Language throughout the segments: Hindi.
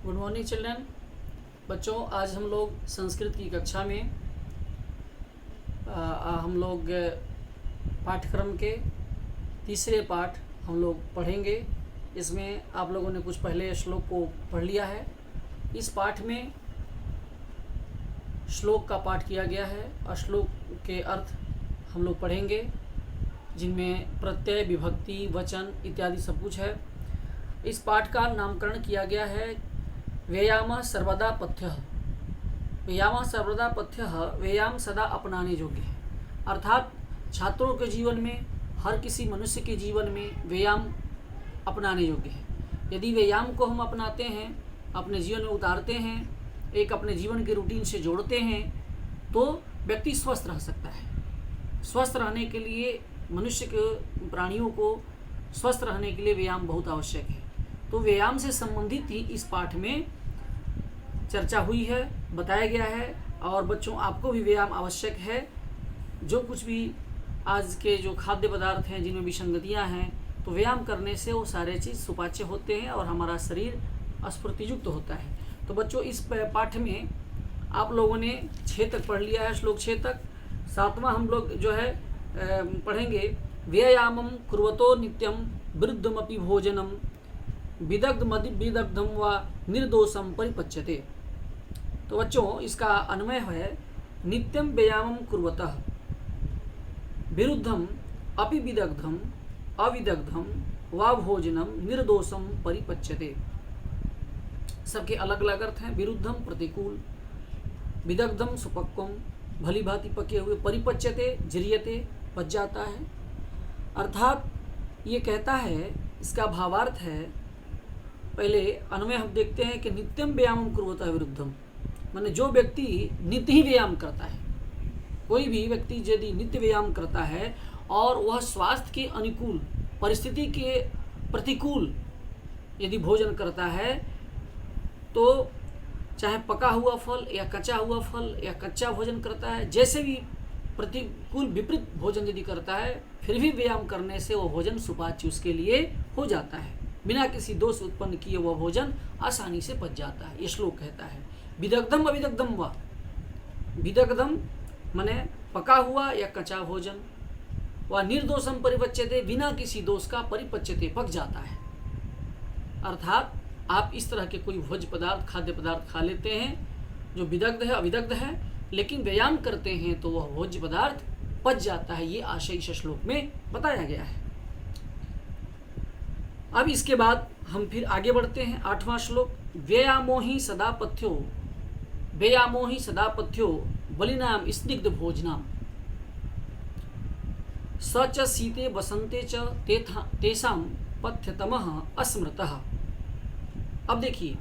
Good morning children. बच्चों, आज हम लोग संस्कृत की कक्षा में हम लोग पाठ्यक्रम के तीसरे पाठ हम लोग पढ़ेंगे। इसमें आप लोगों ने कुछ पहले श्लोक को पढ़ लिया है। इस पाठ में श्लोक का पाठ किया गया है और श्लोक के अर्थ हम लोग पढ़ेंगे, जिनमें प्रत्यय, विभक्ति, वचन इत्यादि सब कुछ है। इस पाठ का नामकरण किया गया है व्यायाम सर्वदा पथ्यः। व्यायाम सर्वदा पथ्यः, व्यायाम सदा अपनाने योग्य है। अर्थात छात्रों के जीवन में, हर किसी मनुष्य के जीवन में व्यायाम अपनाने योग्य है। यदि व्यायाम को हम अपनाते हैं, अपने जीवन में उतारते हैं, एक अपने जीवन के रूटीन से जोड़ते हैं, तो व्यक्ति स्वस्थ रह सकता है। स्वस्थ रहने के लिए मनुष्य के, प्राणियों को स्वस्थ रहने के लिए व्यायाम बहुत आवश्यक है। तो व्यायाम से संबंधित ही इस पाठ में चर्चा हुई है, बताया गया है। और बच्चों, आपको भी व्यायाम आवश्यक है। जो कुछ भी आज के जो खाद्य पदार्थ हैं जिनमें विसंगतियां हैं, तो व्यायाम करने से वो सारे चीज़ सुपाच्य होते हैं और हमारा शरीर स्फूर्तियुक्त होता है। तो बच्चों, इस पाठ में आप लोगों ने 6 तक पढ़ लिया है, श्लोक 6 तक। 7वां हम लोग जो है पढ़ेंगे, व्यायामं कुर्वतो नित्यं विरुद्धमपि भोजनम विदग्धम व निर्दोषम परिपच्यते। तो बच्चों, इसका अन्वय है नित्यम व्यायामं कुर्वतः विरुद्धम अपि विदग्धम अविदग्धम व भोजनम निर्दोषम परिपच्यते। सबके अलग अलग अर्थ हैं। विरुद्धम प्रतिकूल, विदग्धम सुपक्वम भली भांति पके हुए, परिपच्यते जिरियते पच जाता है। अर्थात ये कहता है, इसका भावार्थ है, पहले अन्वय हम देखते हैं कि नित्यम व्यायामं कुर्वतः विरुद्धम, माने जो व्यक्ति नित्य ही व्यायाम करता है, कोई भी व्यक्ति यदि नित्य व्यायाम करता है और वह स्वास्थ्य के अनुकूल, परिस्थिति के प्रतिकूल यदि भोजन करता है, तो चाहे पका हुआ फल या कच्चा हुआ फल या कच्चा भोजन करता है, जैसे भी प्रतिकूल विपरीत भोजन यदि करता है, फिर भी व्यायाम करने से वह भोजन सुपाच्य उसके लिए हो जाता है। बिना किसी दोष उत्पन्न किए वह भोजन आसानी से पच जाता है। ये श्लोक कहता है विदग्धम अविदग्धम व, विदग्धम माने पका हुआ या कच्चा भोजन, व निर्दोषम परिपच्यते, बिना किसी दोष का परिपच्यते पक जाता है। अर्थात आप इस तरह के कोई भोज्य पदार्थ, खाद्य पदार्थ खा लेते हैं जो विदग्ध है, अविदग्ध है, लेकिन व्यायाम करते हैं तो वह भोज्य पदार्थ पच जाता है। ये आशय इस श्लोक में बताया गया है। अब इसके बाद हम फिर आगे बढ़ते हैं। 8वां श्लोक, व्यायामो ही सदा पथ्यो, व्यायामो ही सदा पथ्यो बलिनाम स्निग्ध भोजनाम स च शीते वसंते च तेषां पथ्यतमः अस्मृतः। अब देखिए,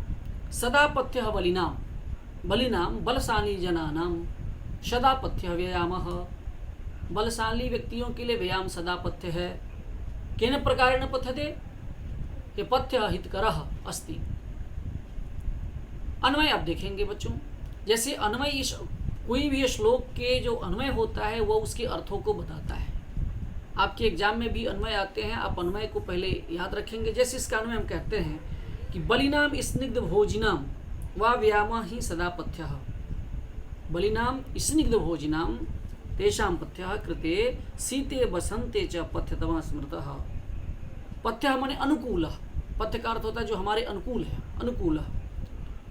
सदा पथ्यः बलिनाम, बलिनाम बलशाली जनानां सदा पथ्यः व्यायामः। बलशाली व्यक्तियों के लिए व्यायाम सदा पथ्य है। केन प्रकारेण पथ्यते, ये पथ्य हितकरः अस्ति। अन्वय आप देखेंगे बच्चों, जैसे अन्वय इस कोई भी श्लोक के जो अन्वय होता है वह उसके अर्थों को बताता है। आपके एग्जाम में भी अन्वय आते हैं, आप अन्वय को पहले याद रखेंगे। जैसे इसका अन्वय हम कहते हैं कि बलिनाम स्निग्ध भोजनाम व व्यायाम ही सदा पथ्यः, बलिनाम स्निग्ध भोजनाम तेषां पथ्यः कृते शीते वसंते च पथ्यतमः स्मृतः। पथ्य माने अनुकूल, पथ्य का अर्थ होता है जो हमारे अनुकूल है, अनुकूल।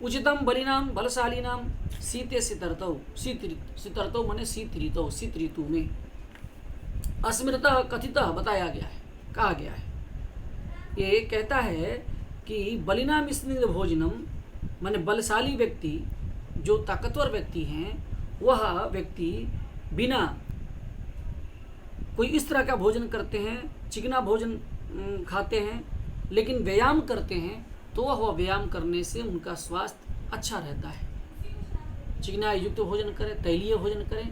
उचितम बलिनाम बलशालीनाम शीते शीतर्तौ, शीतर्तौ माने शीत ऋतौ, शीत ऋतु में। अस्मृतः कथितः बताया गया है, कहा गया है। ये कहता है कि बलिनाम स्निग्ध भोजनम माने बलशाली व्यक्ति, जो ताकतवर व्यक्ति हैं, वह व्यक्ति बिना कोई इस तरह का भोजन करते हैं, चिकना भोजन खाते हैं, लेकिन व्यायाम करते हैं, तो वह व्यायाम करने से उनका स्वास्थ्य अच्छा रहता है। चिकना युक्त भोजन करें, तैलीय भोजन करें,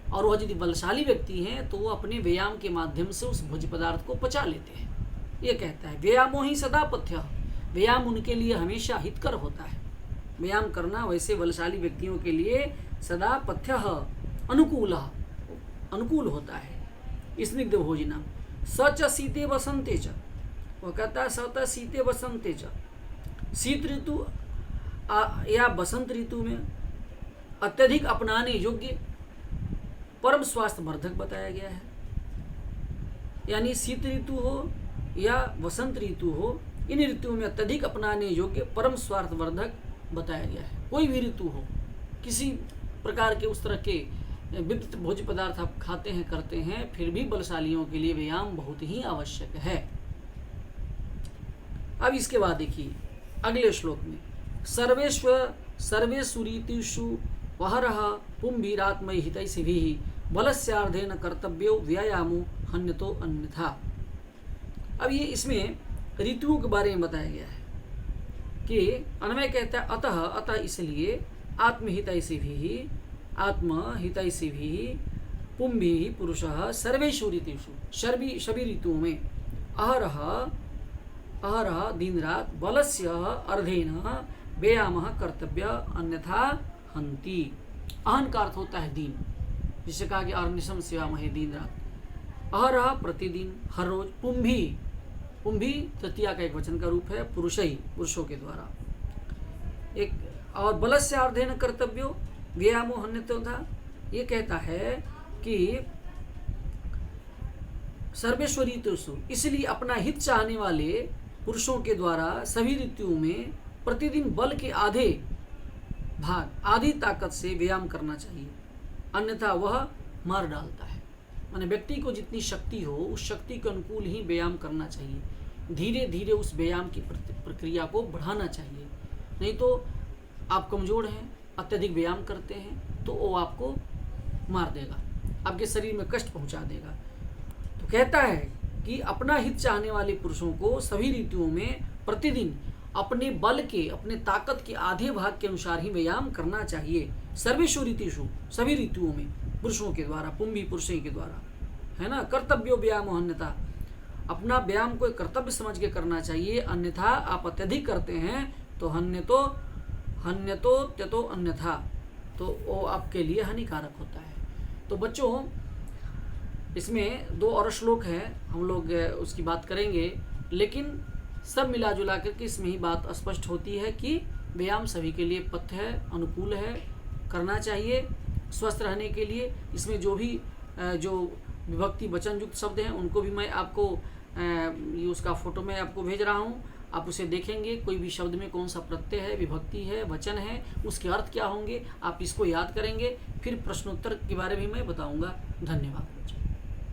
और वह यदि बलशाली व्यक्ति हैं तो वह अपने व्यायाम के माध्यम से उस भोज्य पदार्थ को पचा लेते हैं। ये कहता है व्यायामो ही सदा पथ्य, व्यायाम उनके लिए हमेशा हितकर होता है। व्यायाम करना वैसे बलशाली व्यक्तियों के लिए सदा पथ्य अनुकूल होता है। स्निग्ध भोजनम स च शीते वसंते च, वो कहता है सत शीते वसंते च, शीत ऋतु या बसंत ऋतु में अत्यधिक अपनाने योग्य परम स्वास्थ्य वर्धक बताया गया है। यानी शीत ऋतु हो या वसंत ऋतु हो, इन ऋतुओं में अत्यधिक अपनाने योग्य परम स्वास्थ्य वर्धक बताया गया है। कोई भी ऋतु हो, किसी प्रकार के उस तरह के विपरीत भोज्य पदार्थ आप खाते हैं करते हैं, फिर भी बलशालियों के लिए व्यायाम बहुत ही आवश्यक है। अब इसके बाद देखिए अगले श्लोक में, सर्वेषु ऋतुषु वहरः पुंभिरात्मैः हितैषिभिः बलस्यार्धेन कर्तव्यो व्यायामो हन्यतो अन्यथा। अब ये इसमें ऋतुओं के बारे में बताया गया है कि अन्वय कहता है अतः इसलिए आत्महितैषिभिः पुंभिः पुरुषः सर्वेषु ऋतुषु सभी ऋतुओं में अहरः दिन रात बलस्य अर्धेन व्यायामः कर्तव्य अन्यथा हन्ति। अहन का अर्थ होता है दिन, जिसे कहा कि अहर्निशं सेवामहे दिन रात। अहरः प्रतिदिन, हर रोज। पुंभी तृतीया का एक वचन का रूप है, पुरुषों के द्वारा। एक और बलस्य अर्धेन कर्तव्यो व्यायामो हन्यतो था, ये कहता है कि सर्वेषु ऋतुषु, इसलिए अपना हित चाहने वाले पुरुषों के द्वारा सभी ऋतुओं में प्रतिदिन बल के आधे भाग, आधी ताकत से व्यायाम करना चाहिए, अन्यथा वह मार डालता है। माने व्यक्ति को जितनी शक्ति हो उस शक्ति के अनुकूल ही व्यायाम करना चाहिए। धीरे धीरे उस व्यायाम की प्रक्रिया को बढ़ाना चाहिए, नहीं तो आप कमज़ोर हैं, अत्यधिक व्यायाम करते हैं तो वो आपको मार देगा, आपके शरीर में कष्ट पहुंचा देगा। तो कहता है कि अपना हित चाहने वाले पुरुषों को सभी ऋतुओं में प्रतिदिन अपने बल के, अपने ताकत के आधे भाग के अनुसार ही व्यायाम करना चाहिए। सर्वेषु ऋतुषु, सभी ऋतुओं में पुरुषों के द्वारा, पुंभी पुरुषों के द्वारा, है ना। कर्तव्यो व्यायाम अन्यथा, अपना व्यायाम को कर्तव्य समझ के करना चाहिए, अन्यथा आप अत्यधिक करते हैं तो हन्यतो त्यतो अन्यथा, तो वो आपके लिए हानिकारक होता है। तो बच्चों, इसमें 2 और श्लोक हैं, हम लोग उसकी बात करेंगे, लेकिन सब मिला जुला करके इसमें ही बात स्पष्ट होती है कि व्यायाम सभी के लिए पथ्य है, अनुकूल है, करना चाहिए स्वस्थ रहने के लिए। इसमें जो भी जो विभक्ति वचन युक्त शब्द हैं उनको भी मैं आपको ये उसका फोटो में आपको भेज रहा हूँ, आप उसे देखेंगे। कोई भी शब्द में कौन सा प्रत्यय है, विभक्ति है, वचन है, उसके अर्थ क्या होंगे, आप इसको याद करेंगे। फिर प्रश्नोत्तर के बारे में मैं बताऊँगा। धन्यवाद।